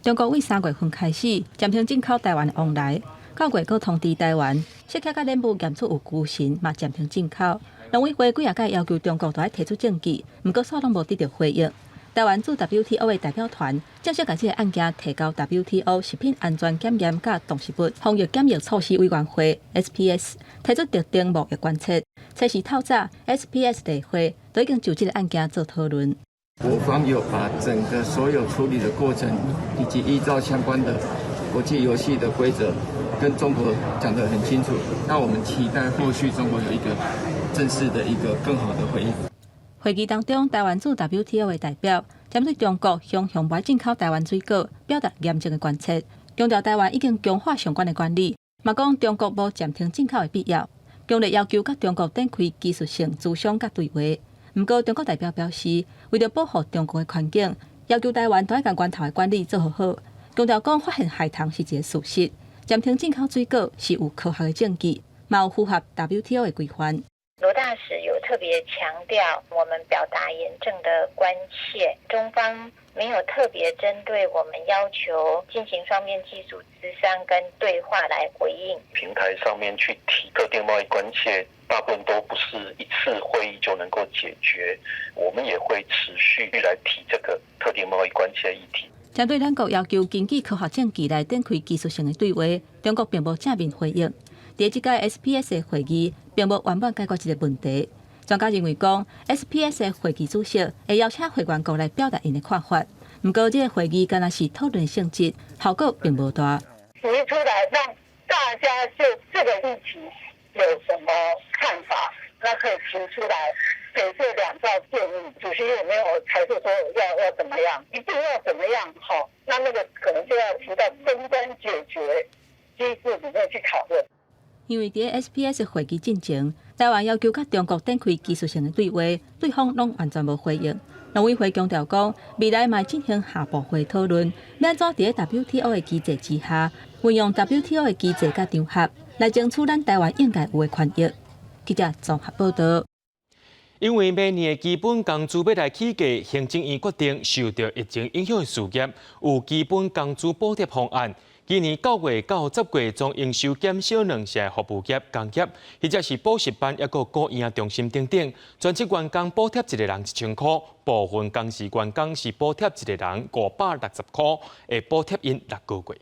Speaker 7: 中国为3月份开始暂停进口台湾的往来。9月佫通知台湾，食客甲任务验出有居心，嘛暂停进口。农委会几啊届要求中国都要提出证据，毋过煞拢无得到回应。台湾驻 WTO 的代表团正式将这个案件提交 WTO 食品安全检验甲动植物防疫检疫措施委员会 SPS 提出特定贸易关切。测试透早 SPS 例会都已经就这个案件做讨论。
Speaker 21: 我方有把整个所有处理的过程，以及依照相关的
Speaker 3: 国际游戏的规则跟中国讲得很清楚，那我们期待后续中国有一个正式的一个更好的回应。
Speaker 7: 会议当中，台湾驻 WTO 的代表针对中国向外进口台湾水果表达严正的关切，强调台湾已经强化相关的管理，嘛讲中国无暂停进口的必要，强烈要求甲中国展开技术性磋商甲对话。不过，中国代表表示，为了保护中国的环境，要求台湾都要将源头的管理做好，强调讲发现害虫是一个事实，暂停进口水果是有科学的证据，嘛有符合 WTO 的规范。
Speaker 4: 罗大使有特别强调，我们表达严正的关切，中方没有特别针对我们要求进行双边技术咨商跟对话来回应。
Speaker 21: 平台上面去提特定贸易关切，大部分都不是一次会议就能够解决，我们也会持续来提这个特定贸易关切议题。
Speaker 7: 针对咱国要求根据科学证据来展开技术性的对话，中国并无正面回应。在这届 SPS 的会议，并无完全解决这个问题。专家认为讲 ，SPS 的会议主席会邀请会员国来表达因的看法。不过，这个会议敢若是讨论性质，效果并不大。
Speaker 4: 提出来让大家就这个议题有什么看法，那可以提出来给这2道建议。主席有没有还是说要怎么样？一定要怎么样？好，那个可能就要提到争端解决机制里面去讨论。
Speaker 7: 因为在 SPS 会议进程，台湾要求甲中国展开技术性的对话，对方拢完全无回应。农委会强调讲，未来嘛进行下部会讨论，要安怎伫 WTO 的机制之下，运用 WTO 的机制甲场合，来争取咱台湾应该有的权益。记者综合报道。
Speaker 1: 因为明年的基本工资要来起价，行政院决定受到疫情影响的事业有基本工资补贴方案。今年9月到10月，将营收减少2项服务业、工业，或者是补习班，抑个顾营中心等等。全职员工补贴一个人1000块，部分工时员工是补贴一个人560块，会补贴因6个月。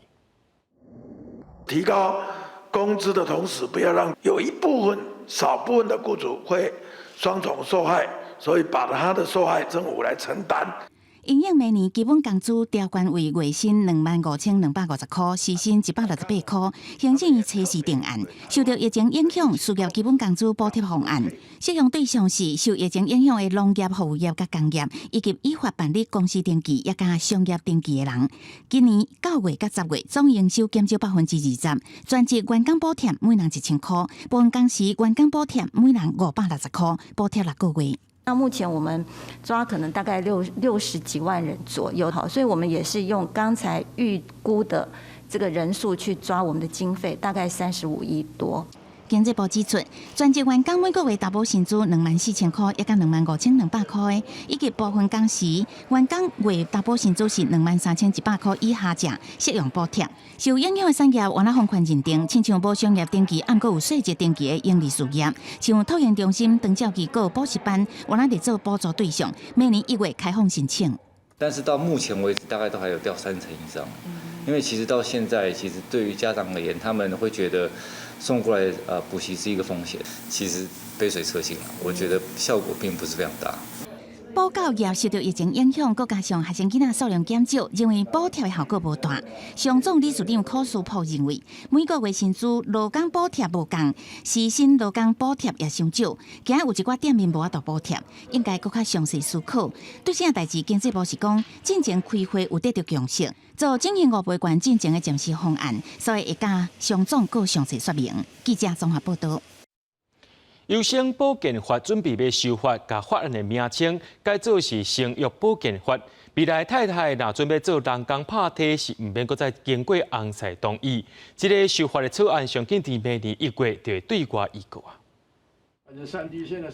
Speaker 22: 提高工资的同时，不要让有少部分的雇主会双重受害，所以把他的受害政府来承担。
Speaker 12: 因应明年基本工资调悬为月薪25250块，时薪168块，行政院初时定案。受到疫情影响，需要基本工资补贴方案，适用对象是受疫情影响的农业、服务业甲工业，以及依法办理公司登记也加商业登记的人。今年9月到10月，总营收减少20%，全职员工补贴每人1000块，部分工时员工补贴每人560块，补贴6个月。
Speaker 23: 那目前我们抓可能大概60几万人左右，好，所以我们也是用刚才预估的这个人数去抓我们的经费，大概35亿多。
Speaker 12: 经济部指出，全职员工每个月投保薪资24000块，也甲25200块的，以及部分工时员工月投保薪资是23100块以下者，适用补贴。受影响的产业，原来放宽认定，亲像无商业登记，按过有细节登记的营利事业，像托婴中心、长照机构、补习班，原来得做补助对象，每年1月开放申请。
Speaker 24: 但是到目前为止，大概都还有掉30%以上，因为其实到现在，其实对于家长而言，他们会觉得送过来补习是一个风险，其实杯水车薪，我觉得效果并不是非常大。
Speaker 12: 补教业受到疫情影响，再加上学生囡仔数量减少，认为补贴的效果无大。上总理事长柯书甫认为，每个月薪资劳工补贴无共，时薪劳工补贴也伤少，今有一寡店面无法度补贴，应该更较详细思考。对这代志，经济部是讲，进前开会有得到共识，做进行5倍券进前的暂时方案，所以会甲上总更详细说明。记者综合报道。
Speaker 1: 优生保健法准备要修法，把法案的名称改做是生育保健法。未来太太若准备做人工拍体，是唔免搁再经过翁婿同意。这个修法的草案上紧伫明年1月就会对外预告啊。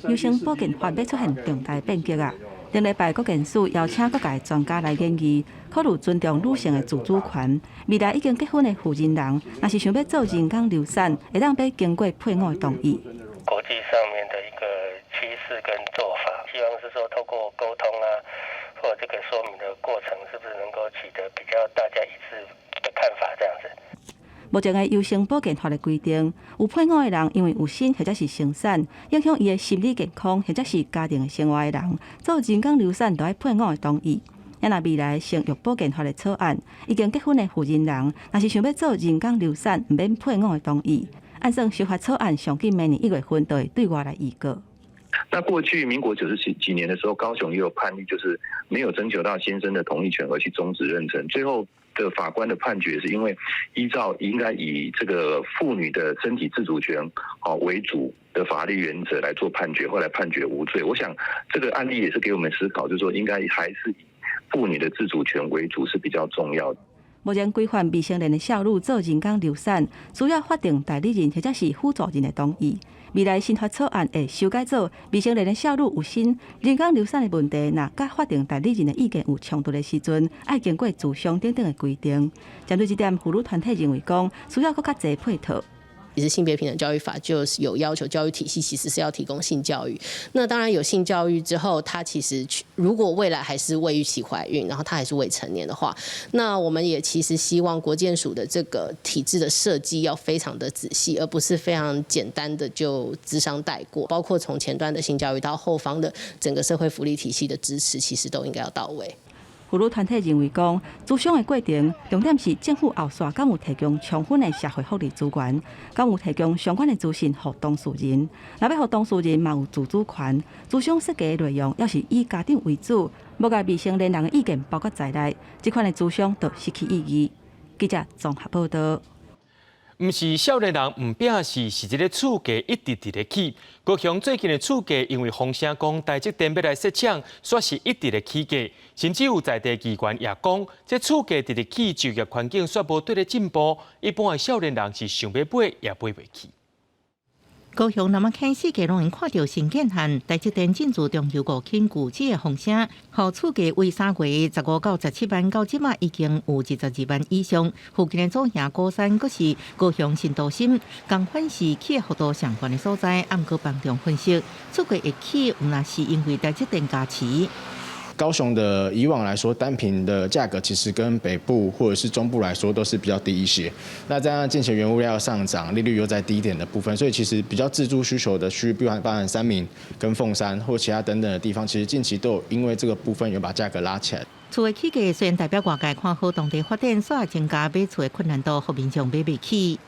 Speaker 7: 优生保健法要出现重大变革啊！顶礼拜，国健署邀请各界专家来研议，考虑尊重女性的自主权。未来已经结婚的妇人人，若是想要做人工流产，会当要经过配偶的同意。
Speaker 27: 国际上面的一个趋势跟做法，希望是说透过沟通啊，或者这个说明的过程，是不是能够取得比较大家一致的看法这样子。
Speaker 7: 目前的优生保健法的规定，有配偶的人因为有生或者是生产，影响伊的心理健康或者是家庭的生活的人，做人工流产都要配偶的同意。也若未来生育保健法的草案，已经结婚的妇人人，若是想要做人工流产，唔免配偶的同意，按算修法草案上近明年1月份都会对外来预告。
Speaker 5: 那过去民国90几年的时候，高雄也有判例，就是没有征求到先生的同意权而去终止妊娠，最后的法官的判决是因为依照应该以这个妇女的身体自主权为主的法律原则来做判决，后来判决无罪。我想这个案例也是给我们思考，就是说应该还是以妇女的自主权为主是比较重要的。
Speaker 7: 目前规范未成年的少女做人工流产，需要法定代理人或者是辅助人的同意。未来新法草案会修改做未成年的少女有新人工流产的问题，若甲法定代理人的意见有冲突的时阵，要经过自商等等的规定。针对这点，妇女团体认为讲需要更较侪配套。
Speaker 15: 其实性别平等教育法就是有要求教育体系其实是要提供性教育。那当然有性教育之后，他其实如果未来还是未预期怀孕，然后他还是未成年的话，那我们也其实希望国健署的这个体制的设计要非常的仔细，而不是非常简单的就谘商带过。包括从前端的性教育到后方的整个社会福利体系的支持，其实都应该要到位。
Speaker 7: 妇女团体认为讲，咨商的过程重点是政府后续敢有提供充分的社会福利资源，敢有提供相关的资讯给当事人。若要给当事人嘛有自主权，咨商设计的内容要是以家长为主，无甲未成年人的意见包括在内，这款的咨商就失去意义。记者综合报道。
Speaker 1: 唔是少年人唔摒是一个厝价一直咧起。高雄最近的厝价因为风声讲台积电要来设厂，煞是一直咧起价，甚至有在地机关也讲，这厝价直咧起，就业环境煞无对咧进步。一般的少年人是想要买也买袂起。
Speaker 2: 高雄那么开始，家拢看到新建案，台积电进驻中油5轻股指的风声，互厝价为3月15到17万，到即马已经有22万以上。附近的左营高山，阁是高雄新都心，同款是起的幅度上悬的所在。按过帮中分析，厝价会起，那是因为台积电加持。
Speaker 6: 高雄的以往来说，单品的价格其实跟北部或者是中部来说都是比较低一些。那加上近期原物料上涨，利率又在低点的部分，所以其实比较自住需求的区域，包含三民跟凤山或其他等等的地方，其实近期都有因为这个部分有把价格拉起来。
Speaker 2: 厝的起价虽然代表外界看好当地发展，煞增加买厝的困难度，互民众买袂起。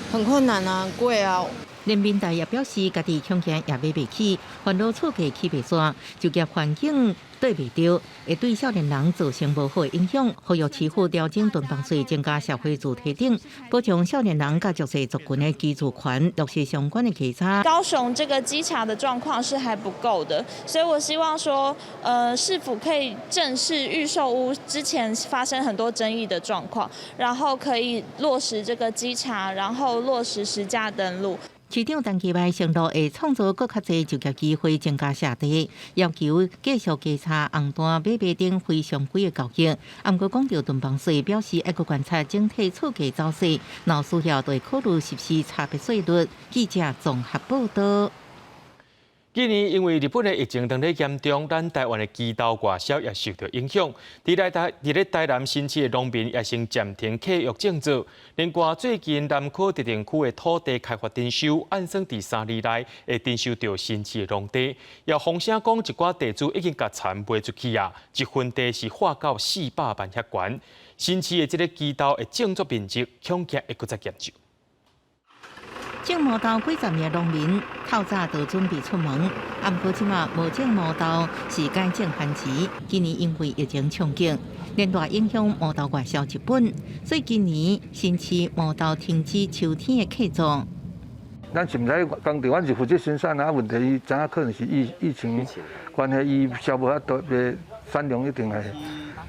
Speaker 9: 很困难啊，贵啊。
Speaker 2: 连民代也表示，家己恐惊也买袂起，烦恼厝价起袂煞，就业环境对袂着，会对少年人造成无好的影响。呼吁市府调整囤房税，增加社会主体等，保障少年人甲弱势族群的居住权，落实相关的稽查。
Speaker 10: 高雄这个稽查的状况是还不够的，所以我希望说，市府可以正视预售屋之前发生很多争议的状况，然后可以落实这个稽查，然后落实实价登录。市长陈其迈承诺会创造更较侪就业机会，增加社地，要求继续稽查红单买卖等非常规的交易。不过讲到囤房税，表示要观察整体厝价走势，若需要就会考虑实施差别税率。记者综合报道。
Speaker 1: 今年因为日本的疫情当咧严重，咱台湾的鸡豆外销也受到影响。伫台南新市的农民也先暂停契约种植。另外，最近南科特定区的土地开发征收，按算第3年内会征收到新市的农地。也风声讲，一寡地主已经甲田卖出去啊，一分地是划到400万遐悬。新市的这个鸡豆的种植面积恐惊会搁再减少。
Speaker 2: 种毛豆几十年的农民，透早就准备出门。不过即马无种毛豆是改种番薯。今年因为疫情冲击，连带影响毛豆外销日本，所以今年新市毛豆停止秋天的客种。
Speaker 11: 咱是毋知工地，阮是负责生产啊。问题伊知影可能是疫情关系，伊销无遐多，产量一定会。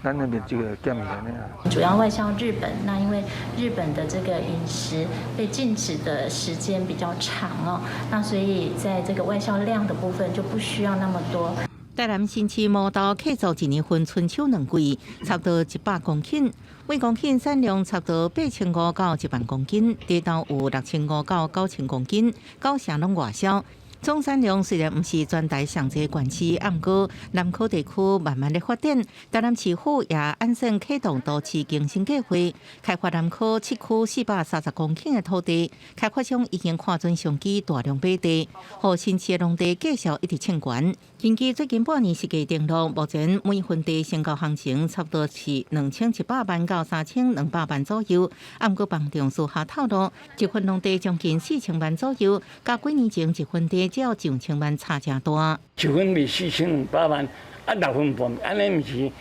Speaker 11: 咱那边这个减下来。
Speaker 25: 主要外销日本，那因为日本的这个饮食被禁止的时间比较长哦，那所以在这个外销量的部分就不需要那么多。
Speaker 2: 台南新市毛豆客座一年分春秋2季，差不多100公斤，每公斤产量差不多8500到1万公斤，地豆有6500到9000公斤，9成拢外销。总产量虽然不是全台上济县市，不过南科地区慢慢的发展。台南市府也按算启动都市更新计划，开发南科7区430公顷的土地。开发商已经看准商机，大量买地，让新市的农地继续一直抢悬。根据最近半年实际登录，目前每分地申购行情差不多是2700万到3200万左右。不过房仲私下透露，一分农地将近4000万左右，甲几年前一分地只有1000万差真大。
Speaker 8: 一分为4200万，啊6分半，安尼毋是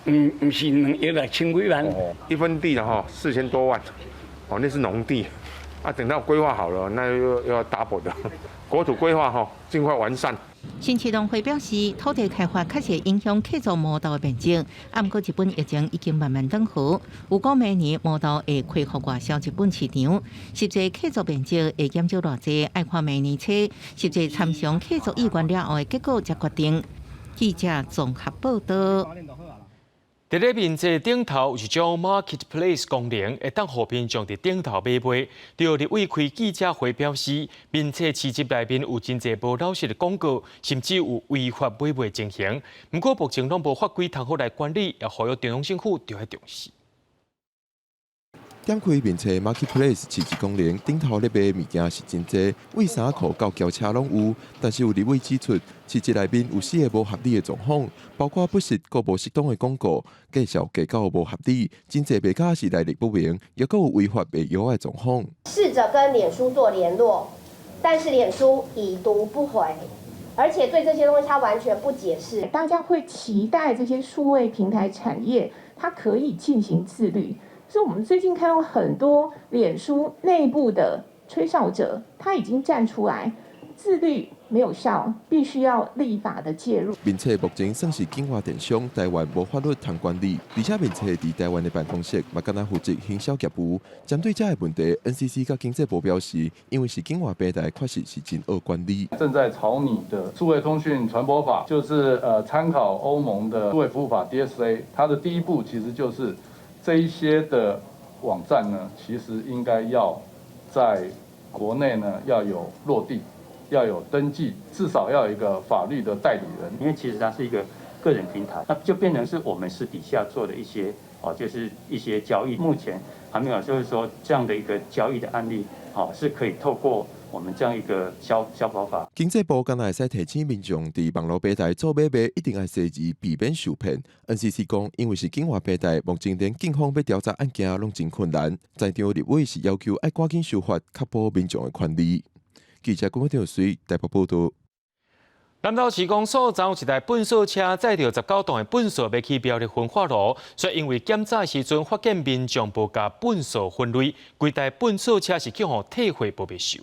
Speaker 8: 2亿6000几万。
Speaker 13: 一分地的哈4000多万，那是农地，等到规划好了，那又要 double 的。国土规划尽快完善。
Speaker 2: 新市农会表示，土地开发确实影响客座模道的面积，不过日本疫情已经慢慢缓和，有估明年模道会恢复外销日本市场，实际客座面积会减少偌济，要看明年初实际参详客座意愿了后的结果才决定。记者综合报道。
Speaker 1: 伫咧面这顶头是将 Marketplace 功能，会当互民众伫顶头买卖。对立委开记者会表示，面册市集内面有真侪无老实的广告，甚至有违法买卖情形。不过目前拢无法规通好来管理，也呼吁中央政府着要重视。
Speaker 14: 点开面册 Marketplace 市集功能，顶头咧卖物件是真侪，为衫裤到轿车拢有。但是有立委指出，市集内面有4个无合理的状况，包括不实、个无适当的广告，介绍价格无合理，真侪卖家是来历不明，也有违法卖药的状况。
Speaker 16: 试着跟脸书做联络，但是脸书已读不回，而且对这些东西它完全不解释。
Speaker 17: 大家会期待这些数位平台产业它可以进行自律。所以，我们最近看到很多脸书内部的吹哨者，他已经站出来，自律没有效，必须要立法的介入。
Speaker 14: 面册目前算是境外电商，台湾无法律通管理，而且面册伫台湾的办公室嘛，敢若负责行销业务。针对这个问题 ，NCC 甲经济部表示，因为是境外平台，确实是真恶管理。
Speaker 20: 正在草拟的数位通讯传播法，就是参考欧盟的数位服务法 DSA， 它的第一步其实就是。这一些的网站呢，其实应该要在国内呢要有落地，要有登记，至少要有一个法律的代理人。
Speaker 26: 因为其实它是一个个人平台，那就变成是我们私底下做的一些就是一些交易。目前还没有就是说这样的一个交易的案例，是可以透过我们这样一个消保法。
Speaker 14: 经济部敢若会使提醒民众，伫网络平台做买卖一定要设置避免受骗。NCC 讲，因为是境外平台，目前连警方要调查案件拢真困难。在场立委是要求要赶紧修法，确保民众的权利。记者郭天水台北报道。
Speaker 1: 南投市公所昨有一台粪扫车载着19吨的粪扫要去苗栗焚化炉，却因为检查时阵发现民众无甲粪扫分类，规台粪扫车是叫互退回不必收。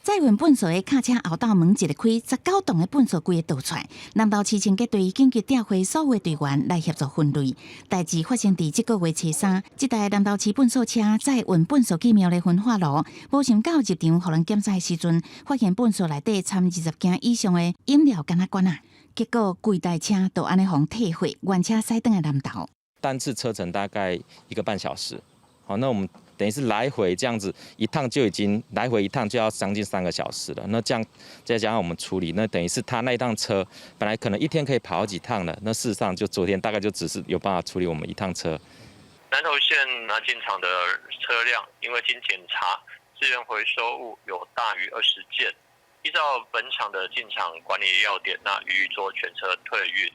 Speaker 12: 载运粪扫的卡车后道门一个开，19吨的粪扫规个倒出来。南投市清洁队紧急调回所有队员来协助分类。代志发生伫这个月初3，这台南投市粪扫车载运粪扫去苗栗焚化炉，无想到入场互人检查的时阵，发现粪扫内底掺20件以上的饮料干罐啊！结果规台车都安尼互退回，原车驶转来南投。
Speaker 28: 单次车程大概1个半小时。好，那我们等于是来回这样子一趟就已经来回一趟就要将近3个小时了。那这样再加上我们处理，那等于是他那一趟车本来可能一天可以跑好几趟的，那事实上就昨天大概就只是有办法处理我们一趟车。
Speaker 21: 南投县进场的车辆，因为经检查资源回收物有大于20件，依照本场的进场管理要点，予以做全车退运。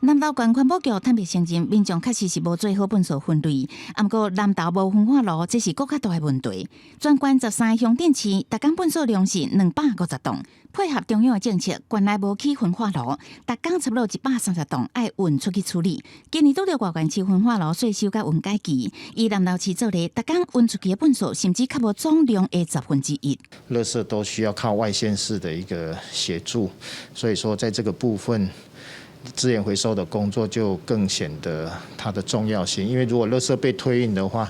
Speaker 12: 南投县环保局坦白承认，民众确实是无做好粪扫分类，不过南投无焚化炉，这是更较大的问题。全县13个乡镇市，每天粪扫量是250吨，配合中央的政策，原来无起焚化炉，每天差不多130吨爱运出去处理。今年拄着外县市焚化炉税收甲运改期，以南投市做例，每天运出去的粪扫甚至较无总量的1/10。
Speaker 29: 垃圾都需要靠外县市的一个协助，所以说在这个部分。资源回收的工作就更显得它的重要性，因为如果垃圾被推运的话，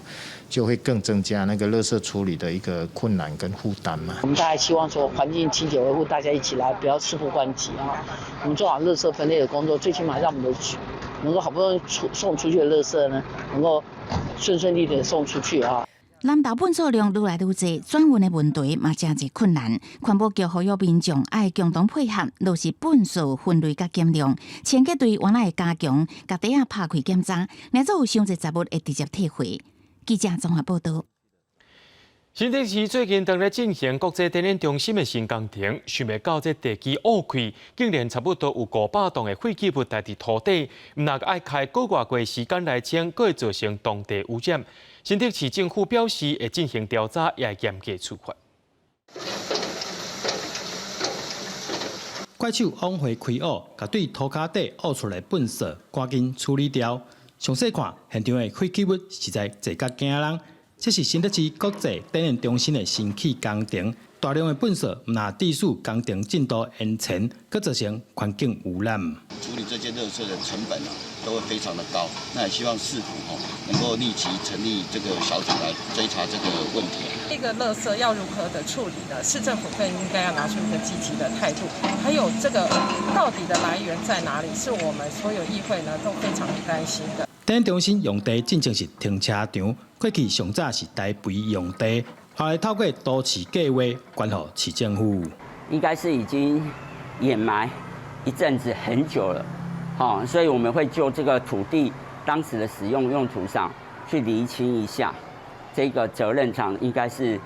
Speaker 29: 就会更增加那个垃圾处理的一个困难跟负担嘛。
Speaker 30: 我们大家希望说环境清洁维护，大家一起来，不要事不关己啊。我们做好垃圾分类的工作，最起码让我们的能够好不容易送出去的垃圾呢，能够顺顺利利的送出去啊。
Speaker 12: 南投粪扫量愈来愈多，转运的问题嘛真侪困难。环保局呼吁民众爱共同配合，落实粪扫分类甲减量。清洁队原来会加强，甲底下拍开检查，若做有伤侪杂物会直接退回。记者综合报道。
Speaker 1: 新竹市最近正在进行国际展演中心的新工程，想要到这地基挖开，竟然差不多有500吨的废弃物待伫土底，唔那爱开过外过时间来清，佫会造成当地污染。新竹市政府表示会进行调查，也会严格处罚。
Speaker 3: 怪手往回开挖，甲对土骹底挖出来粪扫赶紧处理掉。详细看现场的废弃物，实在侪甲惊人。这是新竹市国际展演中心的新起工程，大量的粪扫唔那致使工程进度延前，佫造成环境污染。
Speaker 4: 处理这些垃圾的成本都会非常的高，那也希望市府能够立即成立这个小组来追查这个问题。
Speaker 5: 这个垃圾要如何的处理呢？市政府更应该要拿出一个积极的态度，还有这个到底的来源在哪里，是我们所有议会呢都非常担心的。展演中心用地真正是停车场，过去上早是栽培用地，后来透过都市计划关乎市政府，
Speaker 15: 应该是已经掩埋一阵子很久了，所以我们会就这个土地当时的使用用途上去厘清一下，这个责任上应该是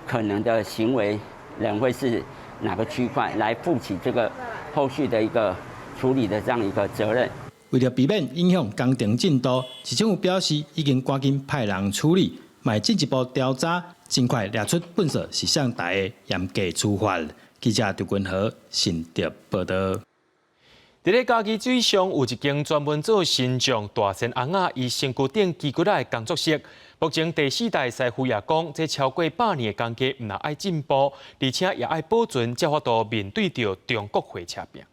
Speaker 15: 可能的行为人会是哪个区块来负起这个后续的一个处理的这样一个责任。
Speaker 3: 为了避免影响工程进度，市政府表示已经赶紧派人处理，迈进一步调查，尽快列出粪扫是向台的严格处罚。记者刘君和新竹报道。
Speaker 1: 伫咧嘉义水上有一间专门做新种大山红仔以身躯顶寄过来的工作室。目前第4代师傅也讲，这超过100年的工艺，唔但爱进步，而且也爱保存，才法度面对着中国火车病。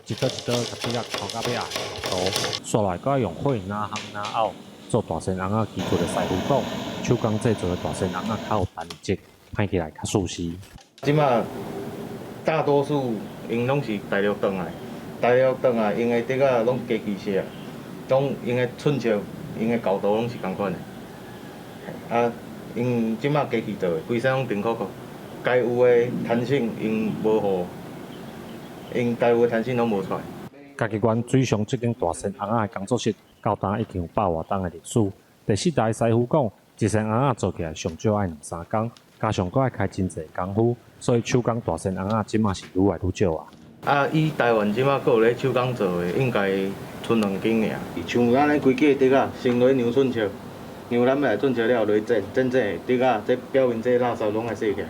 Speaker 18: 一刀一刀甲铁啊敲到尾啊，刀刷来，佮用火拿烘拿凹做大山红仔基础的师傅讲，手工制作的大山红仔较有弹性，拍起来较舒适。
Speaker 19: 即马大多数因拢是大陆转来，大陆转来因的竹仔拢加机械，拢因的寸尺、因的高度拢是同款的。啊，因即马加机做的，规身拢平扣扣，该有的弹性因无互。因台湾弹性拢无出来。
Speaker 18: 嘉义县水上这间大山红仔的工作室，到今已经有100多年的历史。第4代师傅讲，一山红仔做起来上少爱2-3工，加上搁爱开真侪功夫，所以手工大山红仔即马是愈来愈少啊。
Speaker 19: 啊，以台湾即马搁有咧手工做的，应该剩2间尔。像咱咧规架竹仔，先落牛寸尺，牛咱来寸尺了，落整的竹仔，这表面这垃圾拢爱洗起来，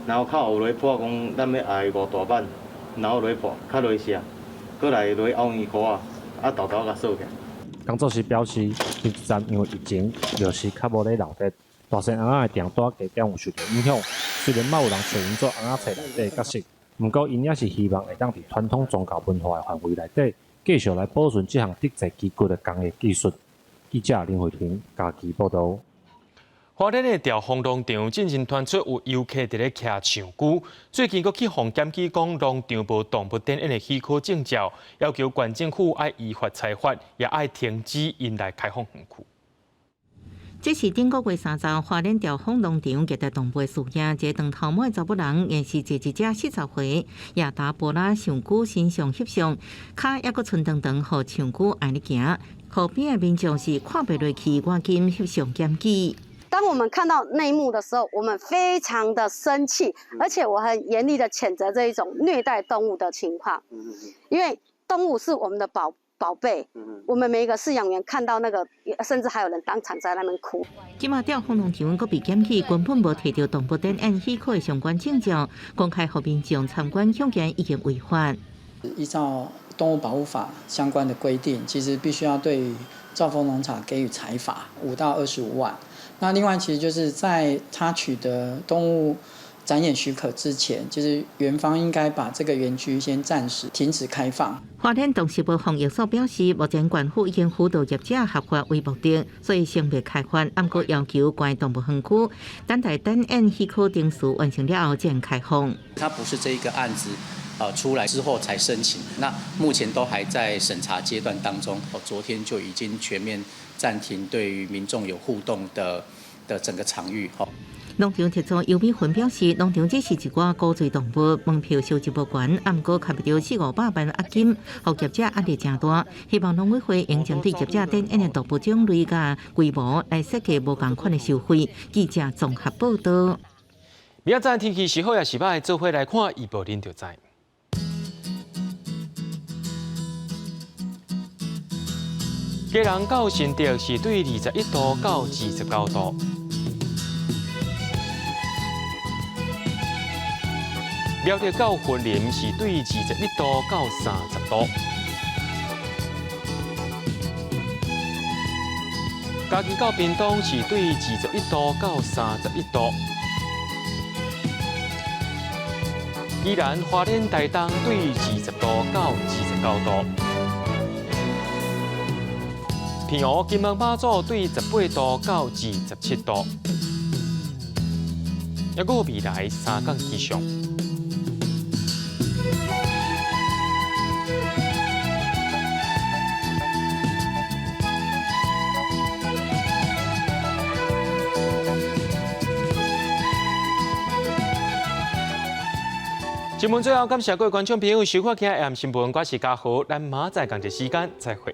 Speaker 19: 然后靠有落破讲咱要爱5大板。然后落破，较落下，过来落凹圆块啊，豆豆甲扫起来。
Speaker 18: 工作室表示，第一站因为疫情，就是较无咧留得，大山红仔的订单加减有受到影响。虽然嘛有人找因做红仔册内底的角色，不过因也是希望会当伫传统宗教文化的范围内底，继续来保存这项特制基骨的工艺技术。记者林慧婷嘉义报道。
Speaker 1: 花莲的调风农场进行传出有游客伫咧骑长龟，最近阁去互检举讲农场无动物展演的许可证照，要求县政府爱依法裁罚，也爱停止因来开放园区。
Speaker 2: 这是顶个月3日，花莲调风农场虐待动物的事件。一个长头毛的查某人，也是坐一只40岁亚达波拉上龟身上翕相，脚还阁寸长长，互长龟安尼行。后边的民众是看不落去，赶紧翕相检举。
Speaker 22: 当我们看到那一幕的时候，我们非常的生气，而且我很严厉的谴责这一种虐待动物的情况，因为动物是我们的宝贝，我们每一个饲养员看到那个，甚至还有人当场在那边哭。
Speaker 2: 今嘛调风农场阁被检举，根本无摕到动物展演许可的相关证照，公开互民众参观向前已经违法。
Speaker 23: 依照动物保护法相关的规定，其实必须要对兆丰农场给予裁罚5到25万。那另外，其实就是在他取得动物展演许可之前，就是园方应该把这个园区先暂时停止开放。
Speaker 2: 花莲动植物防疫所表示，目前县府已经辅导业者合法为目的，所以先未开放。不过要求关动物园区等待展演许可证书完成了后才开放。
Speaker 24: 它不是这一个案子出来之后才申请，那目前都还在审查阶段当中。昨天就已经全面暂停对于民众有互动的整个场域。
Speaker 2: 农场提出优美分表示，农场这是一寡高罪动物，门票收入无悬，啊，毋过卡不到400-500万押金，互业者压力真大。希望农委会应针对业者等因的动物种类甲规模来设计无同款的收费。记者综合报道。
Speaker 1: 明仔载天气是好也是歹，做伙来看预报恁就知。基隆到新竹是对21度到29度。苗栗到云林是对21度到30度，嘉义到屏东是对21度到31度，宜兰花莲台东对20度到29度，平湖金门马祖对18度到27度，还有未来3天气象。新闻最后，感谢各位观众朋友收看今日AM新闻，我是嘉豪，咱明仔载同一时间再会。